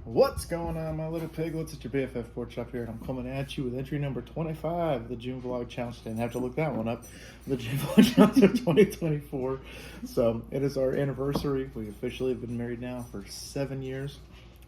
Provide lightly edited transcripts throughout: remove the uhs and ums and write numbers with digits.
What's going on, my little piglets? It's your BFF Pork Chop here, and I'm coming at you with entry number 25 of the June Vlog Challenge. Didn't have to look that one up. The June Vlog Challenge of 2024. So, it is our anniversary. We officially have been married now for 7 years.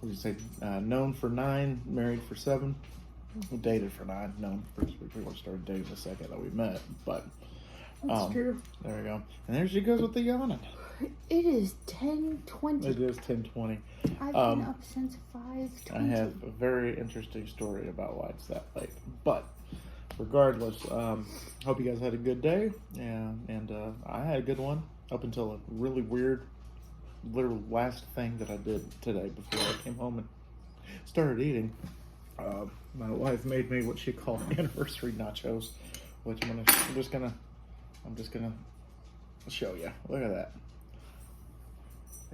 We say known for 9, married for 7. We dated for 9, known for, we pretty much started dating the second that we met. But, That's true. there we go. And there she goes with the yawning. It is 10:20. It is 10:20. I've been up since 5:20. I have a very interesting story about why it's that late. But regardless, hope you guys had a good day. And I had a good one up until a really weird, literal last thing that I did today before I came home and started eating. My wife made me what she called anniversary nachos, which I'm just gonna show you. Look at that.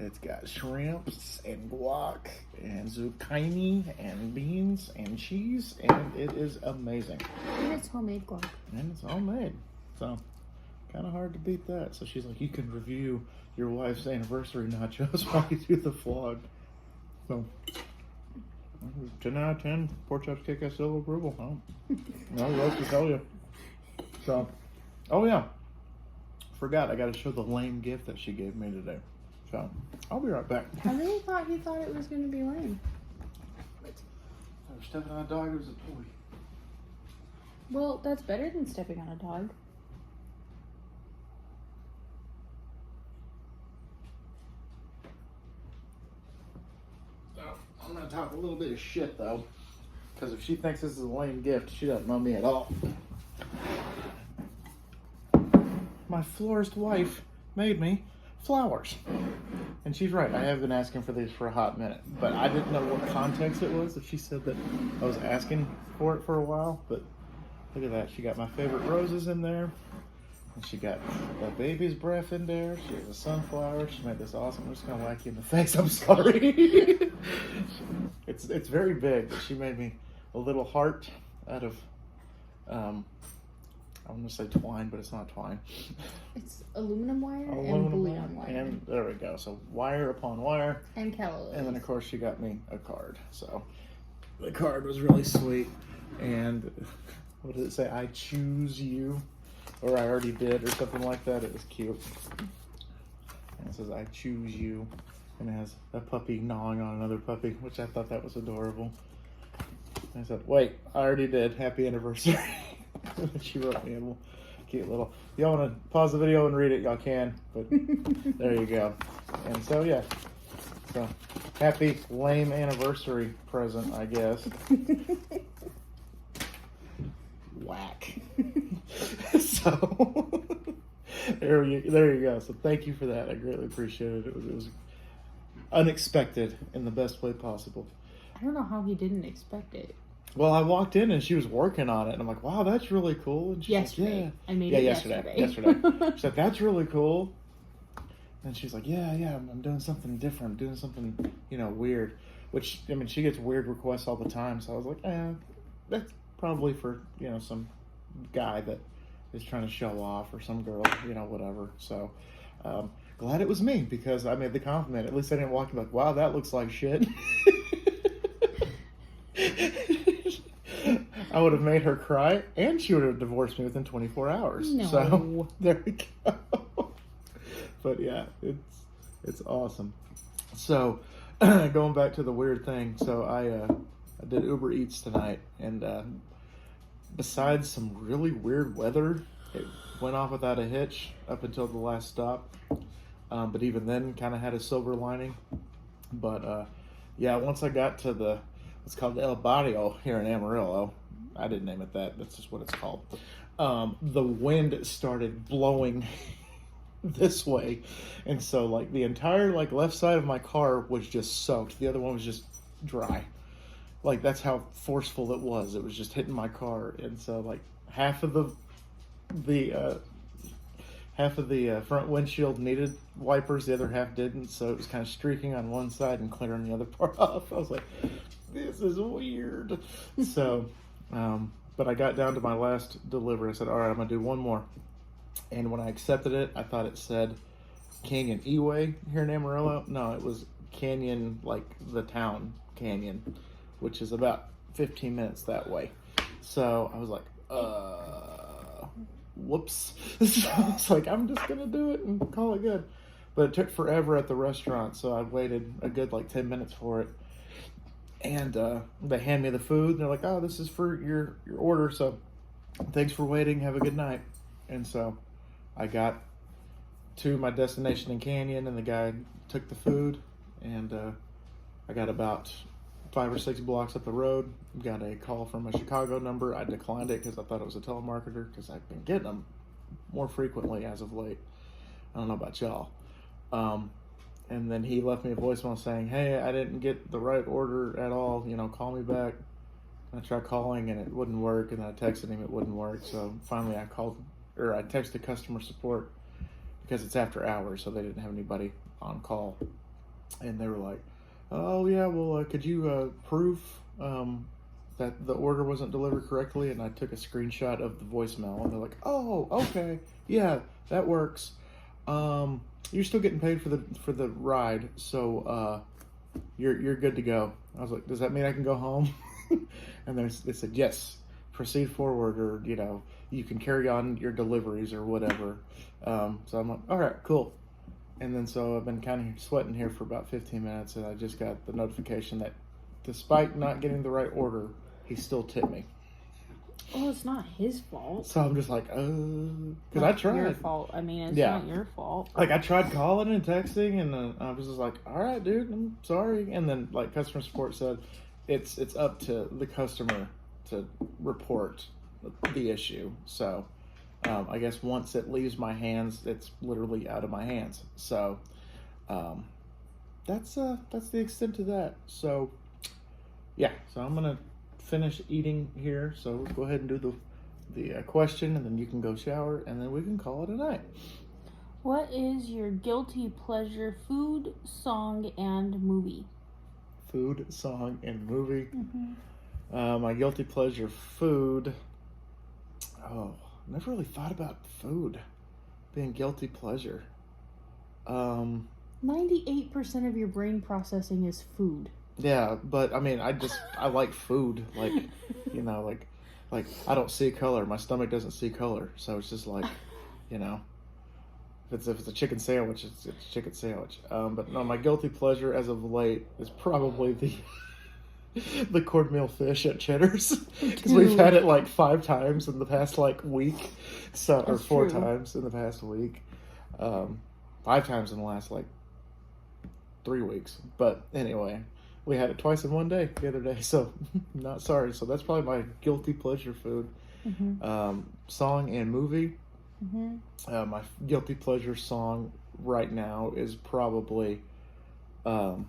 It's got shrimps and guac and zucchini and beans and cheese, and it is amazing. And it's homemade guac. And it's all made, so kind of hard to beat that. So she's like, you can review your wife's anniversary nachos while you do the vlog. So 10 out of 10, Pork Chops kick ass seal approval. No else to tell you. So, oh yeah, forgot I got to show the lame gift that she gave me today. So, I'll be right back. I really thought he thought it was going to be lame. I was stepping on a dog, it was a toy. Well, that's better than stepping on a dog. So, I'm going to talk a little bit of shit, though. Because if she thinks this is a lame gift, she doesn't know me at all. My florist wife made me flowers. And she's right, I have been asking for these for a hot minute, but I didn't know what context it was. If she said that I was asking for it for a while, but look at that. She got my favorite roses in there, and she got the baby's breath in there. She has a sunflower. She made this awesome. I'm just gonna whack you in the face. I'm sorry. It's very big. But she made me a little heart out of I want to say twine, but it's not twine. It's aluminum wire Aluminum and bouillon wire. And there we go. So wire upon wire. And calla. And then, of course, she got me a card. So the card was really sweet. And what did it say? I choose you. Or I already did, or something like that. It was cute. And it says, I choose you. And it has a puppy gnawing on another puppy, which I thought that was adorable. And I said, wait, I already did. Happy anniversary. She wrote me a cute little. If y'all want to pause the video and read it, y'all can. But there you go. And so, yeah. So, happy lame anniversary present, I guess. Whack. So, there you go. So, thank you for that. I greatly appreciate it. It was unexpected in the best way possible. I don't know how he didn't expect it. Well, I walked in and she was working on it, and I'm like, "Wow, that's really cool." And she's Yesterday, like, "Yeah, I made it yesterday." She's like, "That's really cool." And she's like, "Yeah, I'm doing something different. I'm doing something, weird." Which, I mean, she gets weird requests all the time. So I was like, that's probably for some guy that is trying to show off, or some girl, whatever. So glad it was me, because I made the compliment. At least I didn't walk in like, "Wow, that looks like shit." I would have made her cry, and she would have divorced me within 24 hours. No. So there we go. But yeah, it's awesome. So going back to the weird thing, so I did Uber Eats tonight, and besides some really weird weather, it went off without a hitch up until the last stop. But even then, kind of had a silver lining. But yeah, once I got to it's called El Barrio here in Amarillo. I didn't name it that. That's just what it's called. The wind started blowing this way. And so, the entire, left side of my car was just soaked. The other one was just dry. That's how forceful it was. It was just hitting my car. And so, half of the front windshield needed wipers. The other half didn't. So, it was kind of streaking on one side and clearing the other part off. I was like, this is weird. So, but I got down to my last delivery. I said, all right, I'm going to do one more. And when I accepted it, I thought it said Canyon Eway here in Amarillo. No, it was Canyon, like the town, Canyon, which is about 15 minutes that way. So I was like, whoops. So I was like, I'm just going to do it and call it good. But it took forever at the restaurant, so I waited a good 10 minutes for it. And they hand me the food, and they're like, oh, this is for your order, so thanks for waiting, have a good night. And so I got to my destination in Canyon, and the guy took the food, and I got about 5 or 6 blocks up the road, got a call from a Chicago number. I declined it because I thought it was a telemarketer, because I've been getting them more frequently as of late. I don't know about y'all. And then he left me a voicemail saying, hey, I didn't get the right order at all, call me back. I tried calling and it wouldn't work, and then I texted him, it wouldn't work. So finally I texted customer support, because it's after hours, so they didn't have anybody on call. And they were like, oh yeah, well, could you prove that the order wasn't delivered correctly? And I took a screenshot of the voicemail, and they're like, oh, okay, yeah, that works. You're still getting paid for the ride, so you're good to go. I was like, does that mean I can go home? And they said, yes, proceed forward, or you can carry on your deliveries or whatever. So I'm like, all right, cool. And then so I've been kind of sweating here for about 15 minutes, and I just got the notification that despite not getting the right order, he still tipped me. Well, it's not his fault. So I'm just like, because I tried. Your fault. I mean, it's not your fault. I tried calling and texting, and I was just like, all right, dude, I'm sorry. And then customer support said it's up to the customer to report the issue. So I guess once it leaves my hands, it's literally out of my hands. So that's the extent of that. So yeah, so I'm gonna finish eating here, so we'll go ahead and do the question, and then you can go shower, and then we can call it a night. What is your guilty pleasure food, song, and movie? Food, song, and movie. Mm-hmm. My guilty pleasure food. Oh, never really thought about food being guilty pleasure. 98% of your brain processing is food. Yeah, but I mean, I like food. Like I don't see color. My stomach doesn't see color, so it's just like, if it's a chicken sandwich, it's a chicken sandwich. But no, my guilty pleasure as of late is probably the cornmeal fish at Cheddar's, because we've had it 5 times in the past week, so or 4 times in the past week, 5 times in the last 3 weeks. But anyway. We had it twice in one day the other day, so not sorry. So that's probably my guilty pleasure food. Mm-hmm. Song and movie. Mm-hmm. My guilty pleasure song right now is probably, it's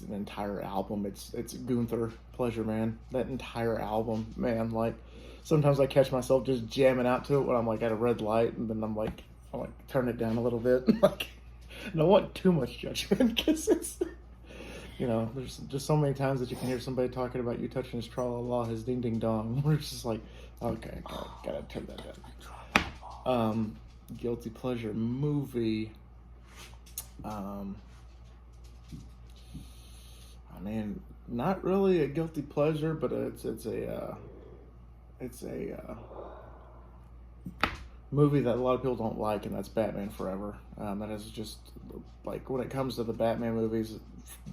an entire album. It's Gunther, Pleasure Man. That entire album, man. Sometimes I catch myself just jamming out to it when I'm at a red light, and then I'm turn it down a little bit. I don't want too much judgment, because it's, there's just so many times that you can hear somebody talking about you touching his tra-la-la, his ding-ding-dong. We're just like, okay, gotta turn that down. Guilty pleasure movie. I mean, not really a guilty pleasure, but it's a movie that a lot of people don't like, and that's Batman Forever. That is just when it comes to the Batman movies,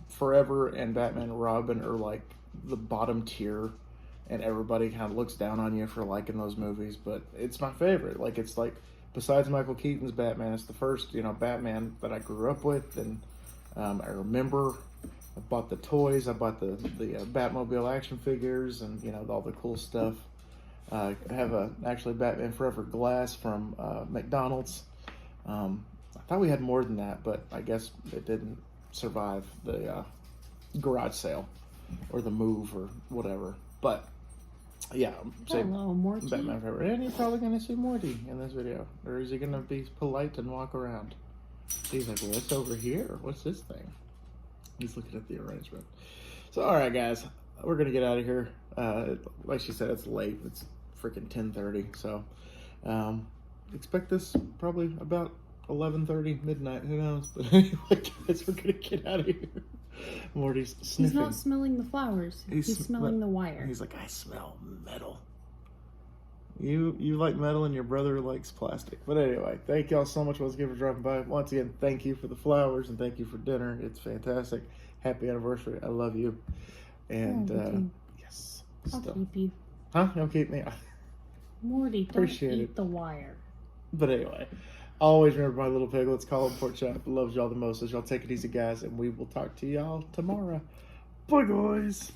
Forever and Batman and Robin are the bottom tier, and everybody kind of looks down on you for liking those movies. But it's my favorite. It's besides Michael Keaton's Batman, it's the first Batman that I grew up with, and I remember. I bought the toys, I bought the Batmobile action figures, and all the cool stuff. I have actually Batman Forever glass from McDonald's. I thought we had more than that, but I guess it didn't survive the garage sale or the move or whatever. But yeah, hello, Morty. Batman Forever, and you're probably going to see Morty in this video, or is he going to be polite and walk around? He's like, what's over here? What's this thing? He's looking at the arrangement. So, all right, guys, we're going to get out of here. Like she said, it's late. It's freaking 10:30. So, expect this probably about 11:30, midnight. Who knows? But anyway, guys, we're going to get out of here. Morty's He's sniffing. not smelling the flowers. He's smelling the wire. He's like, I smell metal. You like metal and your brother likes plastic. But anyway, thank y'all so much once again for dropping by. Once again, thank you for the flowers and thank you for dinner. It's fantastic. Happy anniversary. I love you. And yes. I'll Still. keep you. Huh? You'll keep me? Morty, don't Appreciate eat it. the wire. But anyway, always remember my little piglets. Call them Pork Chop. Loves y'all the most. As y'all take it easy, guys. And we will talk to y'all tomorrow. Bye, guys.